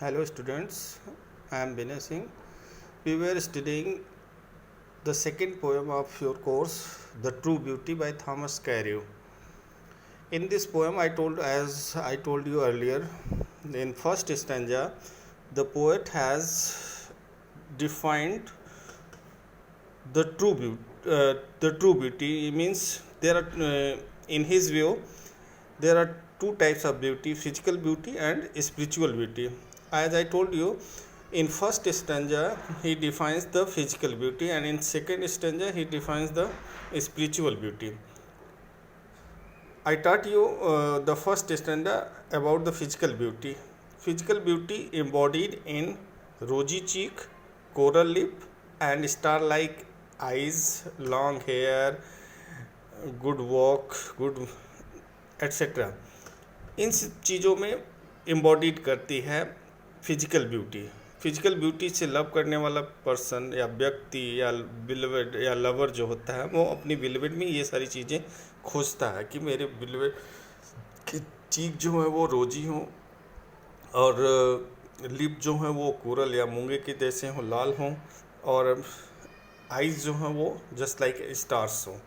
Hello students, I am Binay Singh. We were studying the second poem of your course, The True Beauty by Thomas Carreau. In this poem, as I told you earlier, in first stanza, the poet has defined the true beauty means there are, in his view, there are two types of beauty: physical beauty and spiritual beauty. As I told you, in first stanza he defines the physical beauty, and in second stanza he defines the spiritual beauty. I taught you the first stanza about the physical beauty. Physical beauty embodied in rosy cheek, coral lip, and star-like eyes, long hair, good walk, good etc. इन सब चीज़ों में embodied करती है physical beauty. Physical beauty से love करने वाला person या व्यक्ति या बिलवेड या लवर जो होता है वो अपनी बिलवेड में ये सारी चीज़ें खोजता है कि मेरे बिलवेड की चीक जो है वो रोजी हो और लिप जो है वो कोरल या मूंगे के जैसे हो, लाल हों, और आइज़ जो हैं वो जस्ट लाइक स्टार्स हों.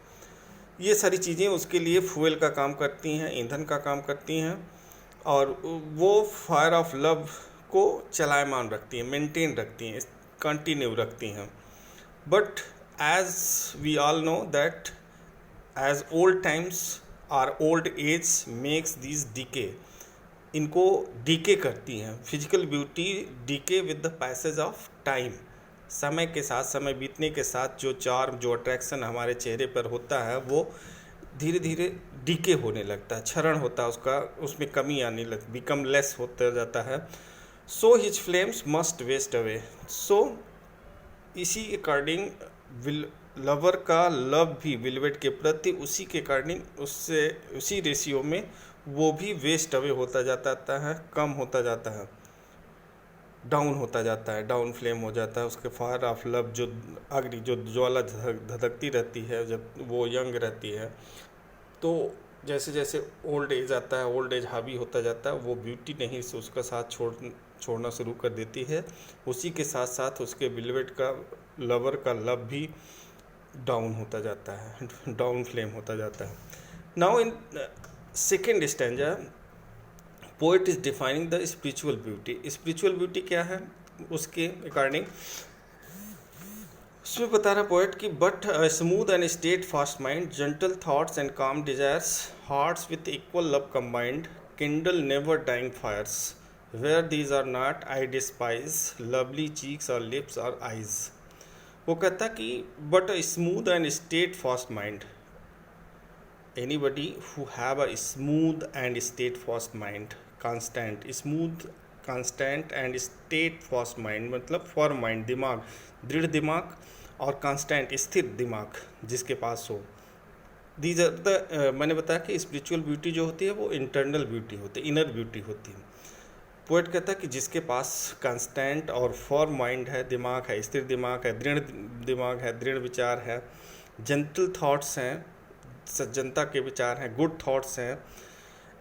ये सारी चीज़ें उसके लिए फ्यूल का काम करती हैं, ईंधन का काम करती हैं, और वो फायर ऑफ लव को चलायमान रखती हैं, मेंटेन रखती हैं, कंटिन्यू रखती हैं. But as we all know that as old times are old age makes this decay, इनको डीके करती हैं. Physical beauty decay with the passage of time. समय के साथ, समय बीतने के साथ जो चार्म, जो अट्रैक्शन हमारे चेहरे पर होता है वो धीरे धीरे डीके होने लगता है, क्षरण होता है उसका, उसमें कमी आने लगती, बिकम लेस होता जाता है. So his flames must waste away. So इसी अकॉर्डिंग लवर का लव भी विलवेट के प्रति उसी के अकॉर्डिंग, उससे उसी रेशियो में वो भी वेस्ट अवे होता जाता है, कम होता जाता है, डाउन होता जाता है, डाउन फ्लेम हो जाता है. उसके फायर ऑफ लव जो अग्नि, जो ज्वाला धधकती रहती है जब वो यंग रहती है, तो जैसे जैसे ओल्ड एज आता है, ओल्ड एज हावी होता जाता है, वो ब्यूटी नहीं से उसका साथ छोड़ना शुरू कर देती है. उसी के साथ साथ उसके बिलवेट का, लवर का लव भी डाउन होता जाता है, डाउन फ्लेम होता जाता है. Now in second stanza poet is defining the spiritual beauty. Spiritual beauty क्या है उसके अकॉर्डिंग उसमें बता रहा पोएट कि but smooth and steadfast mind, gentle thoughts and calm desires, hearts with equal love combined, kindle never dying fires, where these are not I despise, lovely cheeks और lips और eyes. वो कहता कि but a smooth and steadfast mind, anybody who have a smooth and steadfast mind, constant, smooth, constant and steadfast mind, मतलब form mind, दिमाग, दृढ़ दिमाग, और कांस्टेंट, स्थिर दिमाग जिसके पास हो. दीज आर द, मैंने बताया कि स्पिरिचुअल ब्यूटी जो होती है वो इंटरनल ब्यूटी होती है, इनर ब्यूटी होती है. पोएट कहता है कि जिसके पास कांस्टेंट और फॉर्म माइंड है, दिमाग है, स्थिर दिमाग है, दृढ़ दिमाग है, दृढ़ विचार है, जेंटल थॉट्स हैं, सज्जनता के विचार हैं, गुड थॉट्स हैं,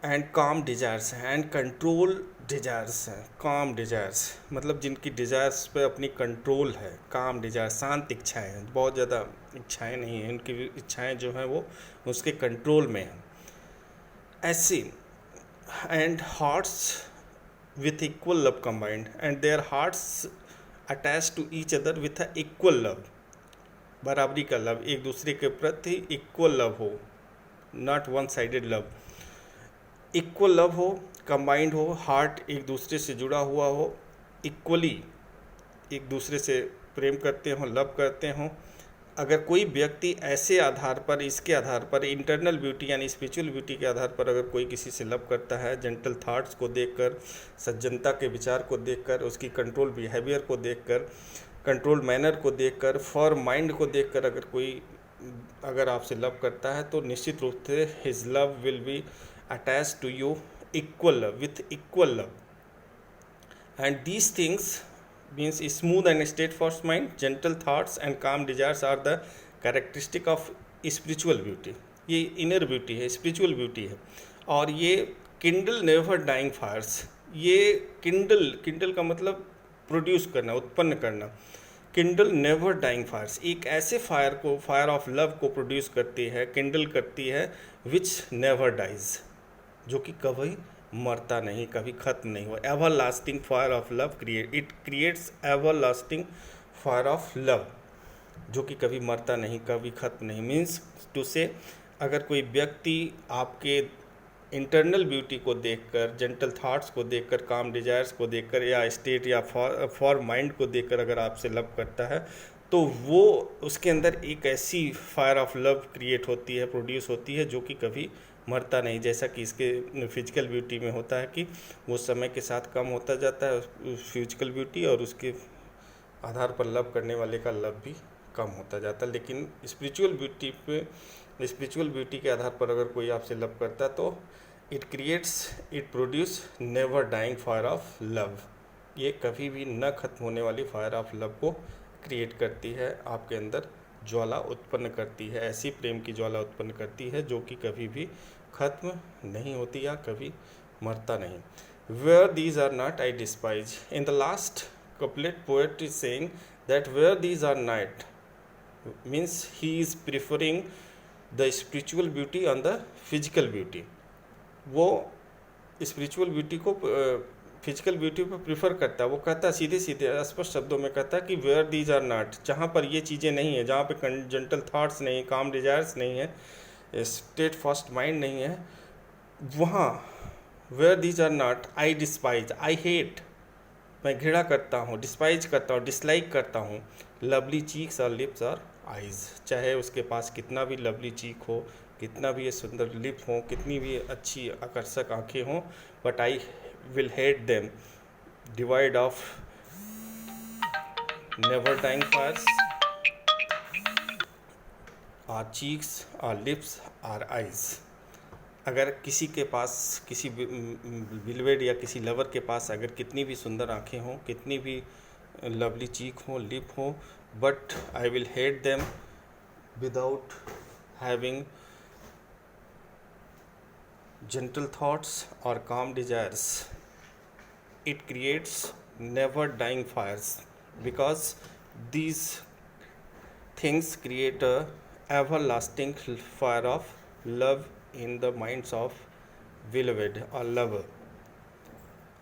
एंड काम डिजायर्स हैं, एंड कंट्रोल डिजायर्स हैं. काम डिजायर्स मतलब जिनकी डिजायर्स पे अपनी कंट्रोल है. काम डिजायर शांत इच्छाएं हैं, बहुत ज़्यादा इच्छाएं नहीं हैं, उनकी इच्छाएं जो हैं वो उसके कंट्रोल में हैं. ऐसी and hearts with equal love combined, and their hearts attach to each other with a equal love, बराबरी का लव, एक दूसरे के प्रति इक्वल लव हो, not one sided love. Equal love हो, कंबाइंड हो, हार्ट एक दूसरे से जुड़ा हुआ हो, इक्वली एक दूसरे से प्रेम करते हों, लव करते हों. अगर कोई व्यक्ति ऐसे आधार पर, इसके आधार पर, इंटरनल ब्यूटी यानी स्पिरिचुअल ब्यूटी के आधार पर अगर कोई किसी से लव करता है, जेंटल थॉट्स को देखकर, सज्जनता के विचार को देखकर, उसकी कंट्रोल बिहेवियर को देखकर, कंट्रोल मैनर को देखकर, फॉर माइंड को देखकर अगर कोई अगर आपसे लव करता है, तो निश्चित रूप से his love will be attach to you equal love, with equal love. And these things means smooth and steadfast mind, gentle thoughts and calm desires are the characteristic of spiritual beauty. ये inner beauty है, spiritual beauty है. और ये kindle never dying fires, ये kindle का मतलब produce करना, उत्पन्न करना। किंडल नेवर डाइंग फायर्स, एक ऐसे फायर ऑफ लव को प्रोड्यूस करती है, किंडल करती है, विच नेवर डाइज, जो कि कभी मरता नहीं, कभी खत्म नहीं हुआ। Ever lasting fire of love it creates ever lasting fire of love, जो कि कभी मरता नहीं, कभी खत्म नहीं। मीन्स टू से, अगर कोई व्यक्ति आपके इंटरनल ब्यूटी को देखकर, जेंटल थॉट्स को देखकर, काम डिजायर्स को देखकर, या स्टेट या फॉर माइंड को देखकर अगर आपसे लव करता है, तो वो उसके अंदर एक ऐसी फायर ऑफ लव क्रिएट होती है, प्रोड्यूस होती है, जो कि कभी मरता नहीं। जैसा कि इसके फिजिकल ब्यूटी में होता है कि वो समय के साथ कम होता जाता है फिजिकल ब्यूटी, और उसके आधार पर लव करने वाले का लव भी कम होता जाता है। लेकिन स्पिरिचुअल ब्यूटी के आधार पर अगर कोई आपसे लव करता है, तो it produce never dying fire of love, ये कभी भी न खत्म होने वाली फायर ऑफ लव को क्रिएट करती है, आपके अंदर ज्वाला उत्पन्न करती है, ऐसी प्रेम की ज्वाला उत्पन्न करती है जो कि कभी भी खत्म नहीं होती या कभी मरता नहीं। Where these are not I despise, in the last couplet poet is saying that where these are not, means he is preferring the spiritual beauty on the physical beauty। वो स्पिरिचुअल ब्यूटी को physical beauty पर prefer करता है। वो कहता है सीधे सीधे स्पष्ट शब्दों में कहता है कि वेयर दीज आर नॉट, जहाँ पर ये चीज़ें नहीं है, जहाँ पे जेंटल थॉट्स नहीं है, काम डिजायर्स नहीं है, स्टेट फास्ट माइंड नहीं है, वहाँ where these are not I despise, I hate, मैं घृणा करता हूँ, डिस्पाइज करता हूँ, डिसलाइक करता हूँ, लवली चीक्स और लिप्स और आइज़, चाहे उसके पास कितना भी लवली चीक हो, कितना भी ये सुंदर लिप हो, कितनी भी अच्छी आकर्षक आंखें हों, but I will hate them, divide of never dying fires are cheeks are lips are eyes. अगर किसी के पास, किसी बिलवेड या किसी लवर के पास अगर कितनी भी सुंदर आंखें हों, कितनी भी लवली चीक हो, लिप हो, but I will hate them without having gentle thoughts or calm desires, it creates never dying fires, because these things create a everlasting fire of love in the minds of beloved or lover।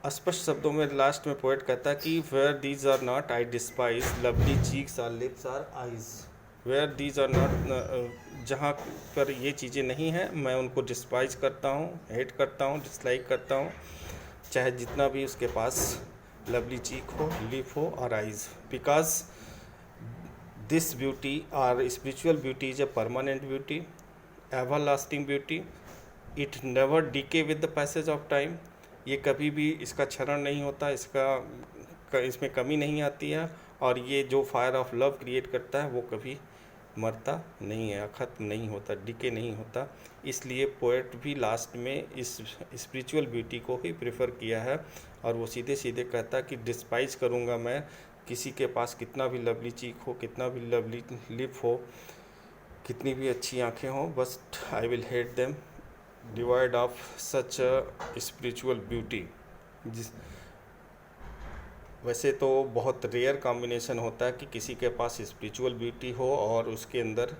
स्पष्ट शब्दों में last में poet कहता है कि where these are not I despise lovely cheeks are lips are eyes, where these are not, जहाँ पर ये चीज़ें नहीं हैं मैं उनको डिस्पाइज करता हूँ, हेट करता हूँ, डिसलाइक करता हूँ, चाहे जितना भी उसके पास लवली चीक हो, लिप हो और eyes, because this beauty are spiritual beauty is a permanent beauty, ever lasting beauty, it never decay with the passage of time, ये कभी भी इसका क्षरण नहीं होता, इसमें कमी नहीं आती है, और ये जो फायर ऑफ लव क्रिएट करता है वो कभी मरता नहीं है, ख़त्म नहीं होता, डीके नहीं होता। इसलिए पोएट भी लास्ट में इस स्पिरिचुअल ब्यूटी को ही प्रेफर किया है, और वो सीधे सीधे कहता है कि डिस्पाइज करूँगा मैं किसी के पास कितना भी लवली चीक हो, कितना भी लवली लिप हो, कितनी भी अच्छी आँखें हों, बस आई will hate them divide of such a spiritual beauty. वैसे तो बहुत रेयर कॉम्बिनेशन होता है कि किसी के पास स्पिरिचुअल ब्यूटी हो और उसके अंदर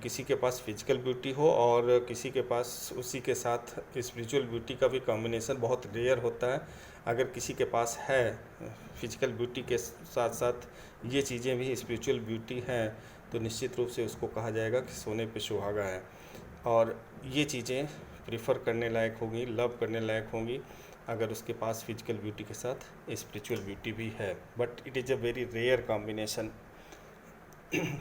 किसी के पास फिजिकल ब्यूटी हो और किसी के पास उसी के साथ स्पिरिचुअल ब्यूटी का भी कॉम्बिनेशन बहुत रेयर होता है। अगर किसी के पास है फिजिकल ब्यूटी के साथ साथ ये चीज़ें भी स्पिरिचुअल ब्यूटी हैं, तो निश्चित रूप से उसको कहा जाएगा कि सोने पे सुहागा है, और ये चीज़ें प्रीफर करने लायक होंगी, लव करने लायक होंगी अगर उसके पास फिजिकल ब्यूटी के साथ स्पिरिचुअल ब्यूटी भी है, but it is a very rare combination.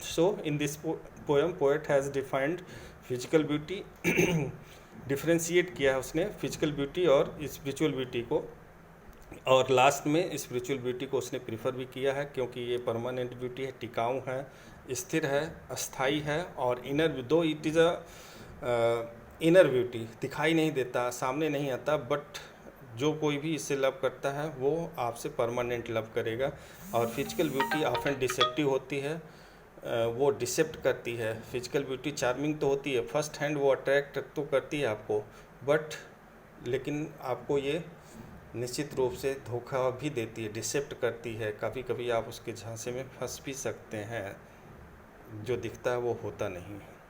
So in this poem poet has defined physical beauty, differentiate किया है उसने फिजिकल ब्यूटी और स्पिरिचुअल ब्यूटी को, और लास्ट में स्पिरिचुअल ब्यूटी को उसने प्रीफर भी किया है क्योंकि ये परमानेंट ब्यूटी है, टिकाऊ है, स्थिर है, अस्थाई है, और दो it is a inner beauty, दिखाई नहीं देता, सामने नहीं आता, बट जो कोई भी इससे लव करता है वो आपसे परमानेंट लव करेगा। और फिजिकल ब्यूटी ऑफन डिसेप्टिव होती है, वो डिसेप्ट करती है। फिजिकल ब्यूटी चार्मिंग तो होती है, फर्स्ट हैंड वो अट्रैक्ट तो करती है आपको, बट लेकिन आपको ये निश्चित रूप से धोखा भी देती है, डिसेप्ट करती है। कभी कभी आप उसके झांसे में फंस भी सकते हैं, जो दिखता है वो होता नहीं है।